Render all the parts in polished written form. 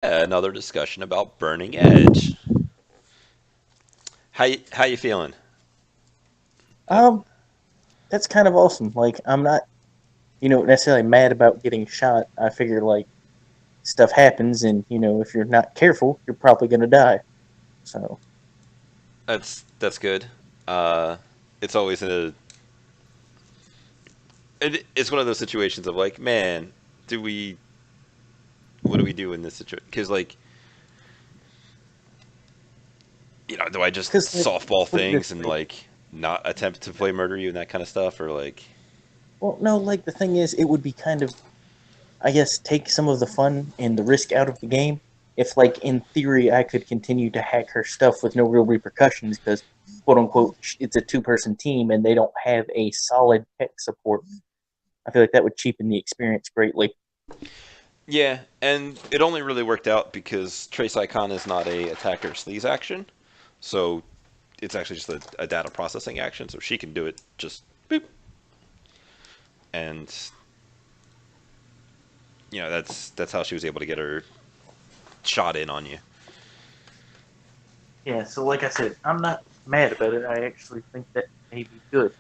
Another discussion about Burning Edge. How you feeling? Uh, Um, that's kind of awesome. Like, I'm not, necessarily mad about getting shot. I figure like stuff happens, and if you're not careful, you're probably gonna die. So, that's good. Uh, it's always it's one of those situations of like, man, do we what do we do in this situation? Because like, do I just because like, softball put it this things and way. like not attempt to play murder you and that kind of stuff, or like, Well, no, like the thing is, it would be kind of, I guess, take some of the fun and the risk out of the game. If, like, in theory, I could continue to hack her stuff with no real repercussions, because quote unquote, it's a two-person team and they don't have a solid tech support. I feel like that would cheapen the experience greatly. yeah, and it only really worked out because Trace Icon is not a attacker sleaze action, so it's actually just a data processing action, so she can do it just boop, and that's how she was able to get her shot in on you. Yeah, so like I said, I'm not mad about it. I actually think that may be good.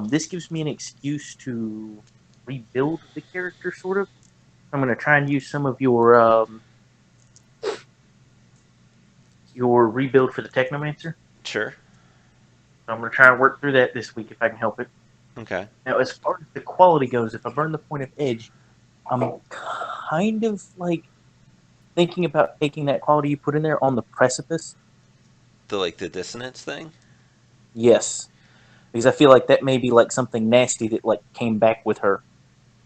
This gives me an excuse to rebuild the character, sort of. I'm going to try and use some of your rebuild for the Technomancer. Sure. So I'm going to try and work through that this week if I can help it. Okay. Now, as far as the quality goes, if I burn the point of edge, I'm kind of like thinking about taking that quality you put in there on the precipice. The dissonance thing. Yes, because I feel like that may be like something nasty that like came back with her.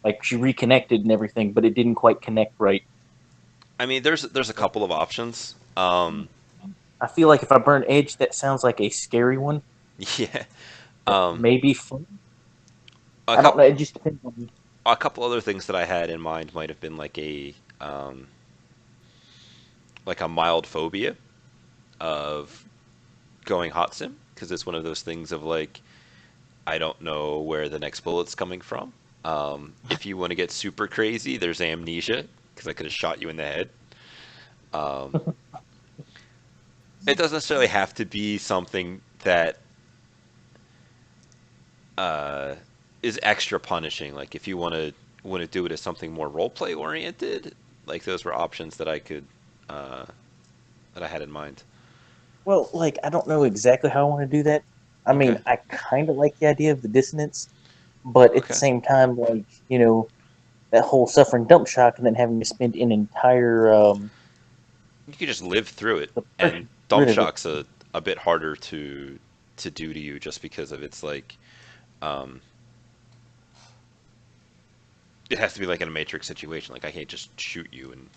Like she reconnected and everything, but it didn't quite connect right. I mean, there's a couple of options. I feel like if I burn edge, that sounds like a scary one. Yeah. That Um, may be fun. a I don't know. couple It just depends on me. a couple other things that I had in mind might have been like a mild phobia of going hot sim because it's one of those things of like I don't know where the next bullet's coming from. If you want to get super crazy, there's amnesia because I could have shot you in the head. Um, it doesn't necessarily have to be something that uh, is extra punishing. Like if you want to do it as something more role play oriented, like those were options that I could uh, that I had in mind. Well, like I don't know exactly how I want to do that. I mean, Okay. I kind of like the idea of the dissonance, but at the Okay. same time, like that whole suffering dump shock and then having to spend an entire You could just live through it, and suppression dump rid of it. shock's a bit harder to do to you just because of its like um, it has to be like in a matrix situation. Like I can't just shoot you and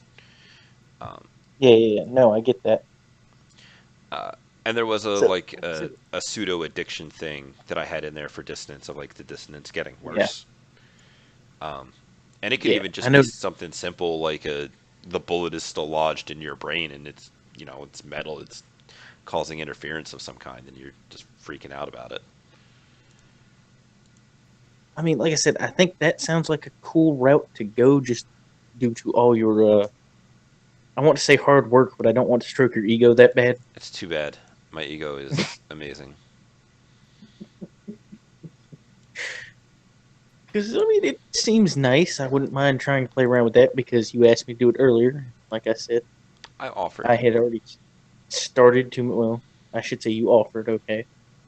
um, Yeah, yeah, yeah. No, I get that. uh, and there was a So, like like I said, a pseudo addiction thing that I had in there for dissonance of like the dissonance getting yeah, worse. Um, and it could yeah. even I just be know. something simple like the bullet is still lodged in your brain and it's it's metal, it's causing interference of some kind, and you're just freaking out about it. I mean, like I said, I think that sounds like a cool route to go, just due to all your. I want to say hard work, but I don't want to stroke your ego that bad. It's too bad. My ego is amazing. Because I mean, it seems nice. I wouldn't mind trying to play around with that because you asked me to do it earlier. Like I said, I offered. I had already started to. Well, I should say you offered, okay,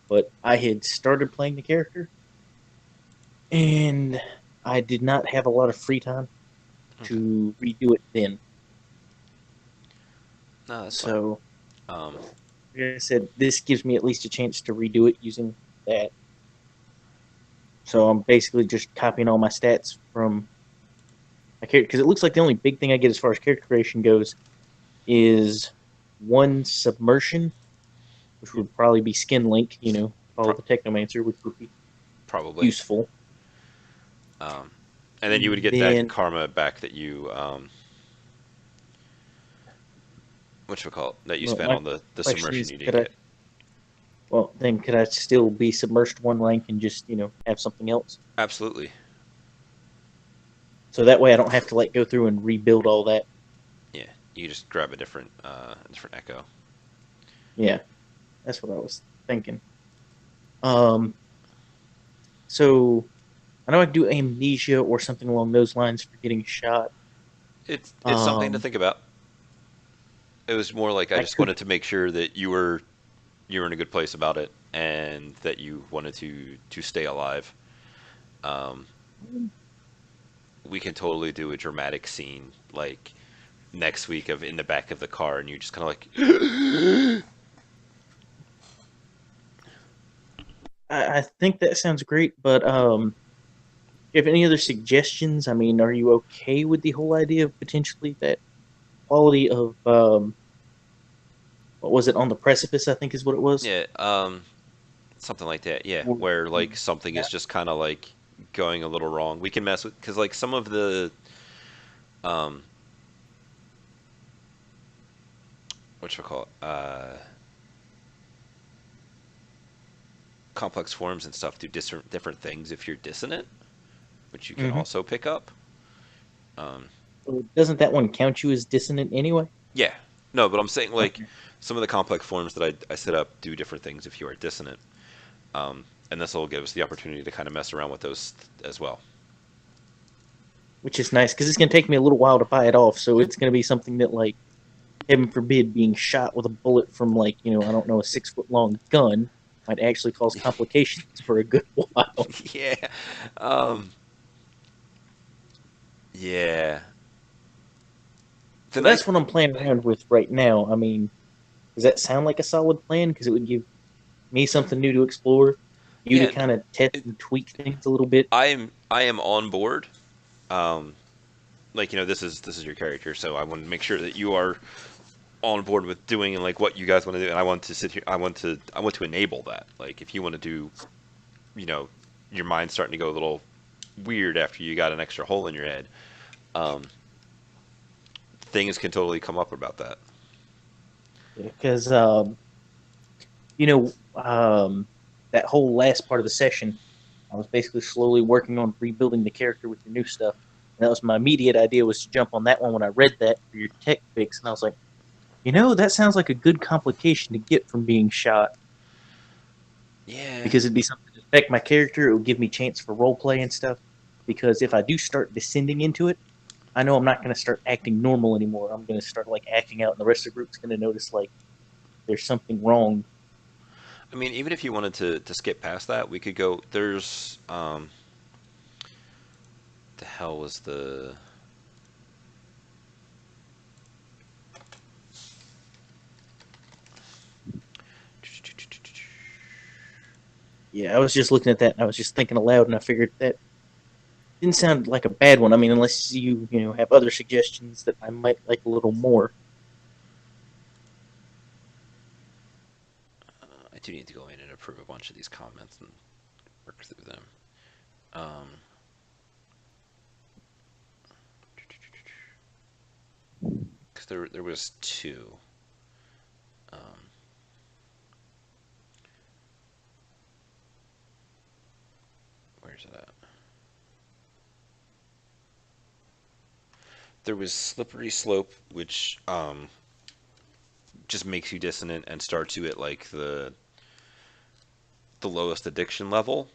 but I had started playing the character, and I did not have a lot of free time Okay. to redo it then. No, that's fine. So, Um, like I said, this gives me at least a chance to redo it using that. So I'm basically just copying all my stats from my character because it looks like the only big thing I get as far as character creation goes is one submersion, which would probably be skin link. Follow pro- the Technomancer, which would be probably. useful. Um, and then you would And get that then, karma back that you what you call it, that you well, spent my on the question submersion is, you didn't could I? get. Well, then could I still be submersed one rank and just have something else? Absolutely. So that way I don't have to like go through and rebuild all that. Yeah. You just grab a different echo. Yeah, that's what I was thinking. Um, so I know I do amnesia or something along those lines for getting shot. It's something to Um, think about. It was more like I I just could. wanted to make sure that you were in a good place about it and that you wanted to stay alive. Um, we can totally do a dramatic scene like next week of in the back of the car and you just kind of like I think that sounds great, but you have any other suggestions? I mean, are you okay with the whole idea of potentially that quality of what was it on the precipice? I think is what it was. yeah, something like that. Yeah, Or- where like something Yeah. is just kind of like going a little wrong. We can mess with because like some of the um what you call it complex forms and stuff do different things if you're dissonant, which you can Hmm. also pick up. Um, So doesn't that one count you as dissonant anyway? yeah, no, but I'm saying like Okay. some of the complex forms that I set up do different things if you are dissonant, and this will give us the opportunity to kind of mess around with those as well. Which is nice because it's going to take me a little while to buy it off. So it's going to be something that, like, heaven forbid, being shot with a bullet from, like, I don't know, a 6 foot long gun might actually cause complications for a good while. Yeah, um, yeah. The So nice that's what I'm playing around with right now. I mean, does that sound like a solid plan? Because it would give me something new to explore, you to Yeah, kind of test it, and tweak things a little bit. I am on board. Um, like this is your character, so I want to make sure that you are on board with doing and like what you guys want to do, and I want to sit here. I want to enable that. Like if you want to do, you know, your mind's starting to go a little weird after you got an extra hole in your head. Um, things can totally come up about that. Because, you know, that whole last part of the session, I was basically slowly working on rebuilding the character with your new stuff. And that was my immediate idea was to jump on that one when I read that for your tech fix. And I was like, that sounds like a good complication to get from being shot Yeah, because it'd be something to affect my character. It would give me chance for role play and stuff. Because if I do start descending into it, I know I'm not going to start acting normal anymore. I'm going to start like acting out, and the rest of the group's going to notice like there's something wrong. I mean, even if you wanted to skip past that, we could go. There's the hell was the Yeah, I was just looking at that and I was just thinking aloud, and I figured that didn't sound like a bad one. I mean, unless you have other suggestions that I might like a little more. I do need to go in and approve a bunch of these comments and work through them. Um, because there was two. Um, where's it at? There was slippery slope, which just makes you dissonant and starts you at like the lowest addiction level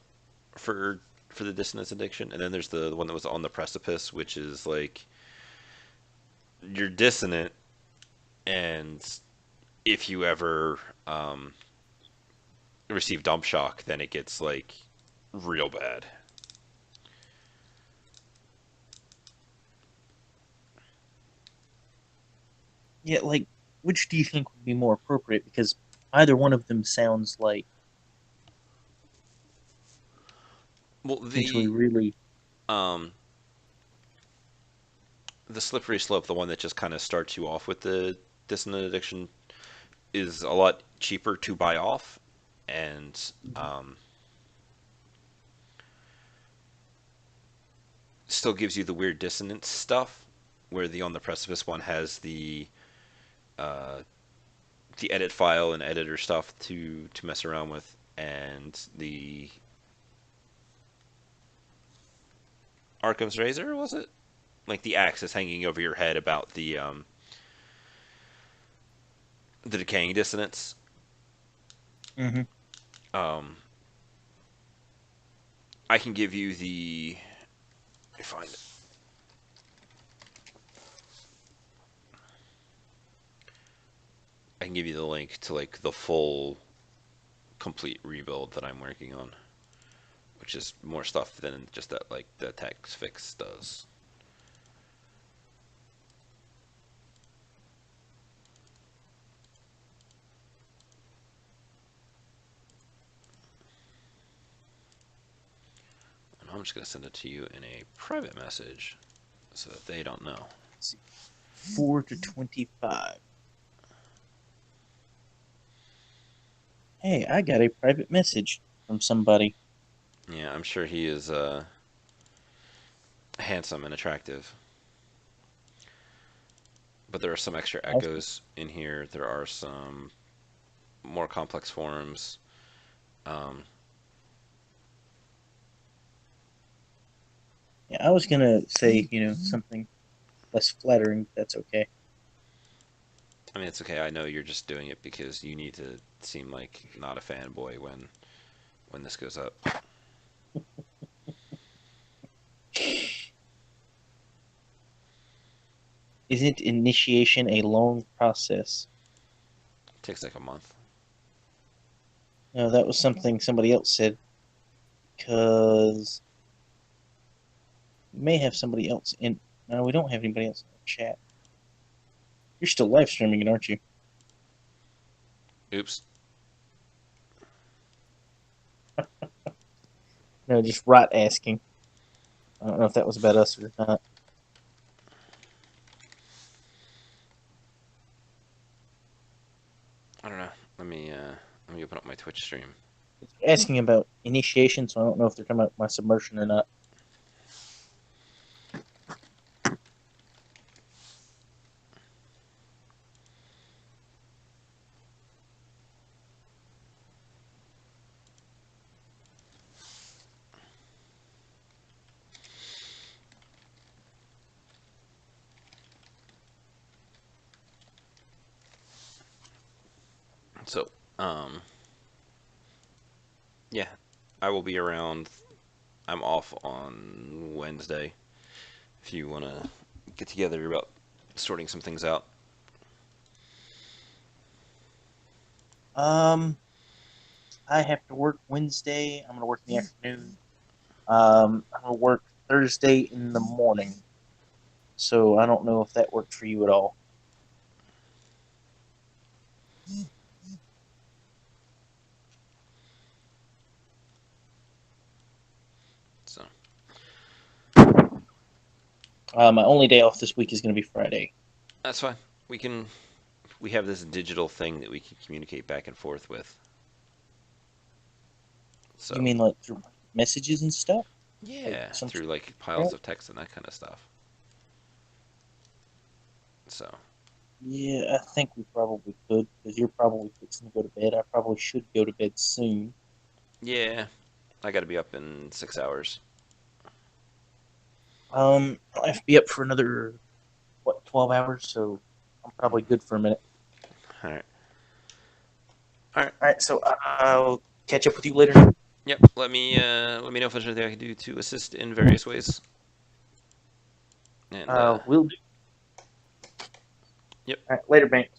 for for the dissonance addiction, and then there's the one that was on the precipice, which is like you're dissonant, and if you ever receive dump shock, then it gets like real bad. Yeah, like which do you think would be more appropriate? Because either one of them sounds like Well, potentially really. um the slippery slope, the one that just kind of starts you off with the dissonant addiction, is a lot cheaper to buy off, and still gives you the weird dissonance stuff. Where the on the precipice one has uh, the edit file and editor stuff to mess around with, and the Arkham's Razor was it? Like the axe is hanging over your head about the the decaying dissonance. Mm-hmm. Um, I can give you the. Let me find it. I can give you the link to like the full complete rebuild that I'm working on, which is more stuff than just that like the text fix does. And I'm just gonna send it to you in a private message so that they don't know. 4 to 25. Hey, I got a private message from somebody. Yeah, I'm sure he is handsome and attractive. But there are some extra echoes in here. There are some more complex forms. Um, Yeah, I was gonna say, something less flattering. But that's okay. I mean, it's okay. I know you're just doing it because you need to seem like not a fanboy when this goes up. Isn't initiation a long process? It takes like a month. No, that was something somebody else said. Because we may have somebody else in. No, we don't have anybody else in the chat. You're still live streaming it, aren't you? Oops. No, just right asking. I don't know if that was about us or not. I don't know. Let me open up my Twitch stream. It's asking about initiation, so I don't know if they're talking about my submersion or not. So, yeah, I will be around. I'm off on Wednesday. If you want to get together about sorting some things out. Um, I have to work Wednesday. I'm gonna work in the afternoon. I'm gonna work Thursday in the morning. So I don't know if that worked for you at all. So My only day off this week is going to be Friday. that's fine. We can. We have this digital thing that we can communicate back and forth with. You So mean like through messages and stuff? Like yeah, some through sort like of piles chat? of text and that kind of stuff. So Yeah, I think we probably could because you're probably fixing to go to bed. I probably should go to bed soon. yeah, I got to be up in 6 hours. I have to be up for another 12 hours, so I'm probably good for a minute. All right. All right. All right, so I'll catch up with you later. Yep. Let me know if there's anything I can do to assist in various ways. And We'll do. yep. All right, later, Bank.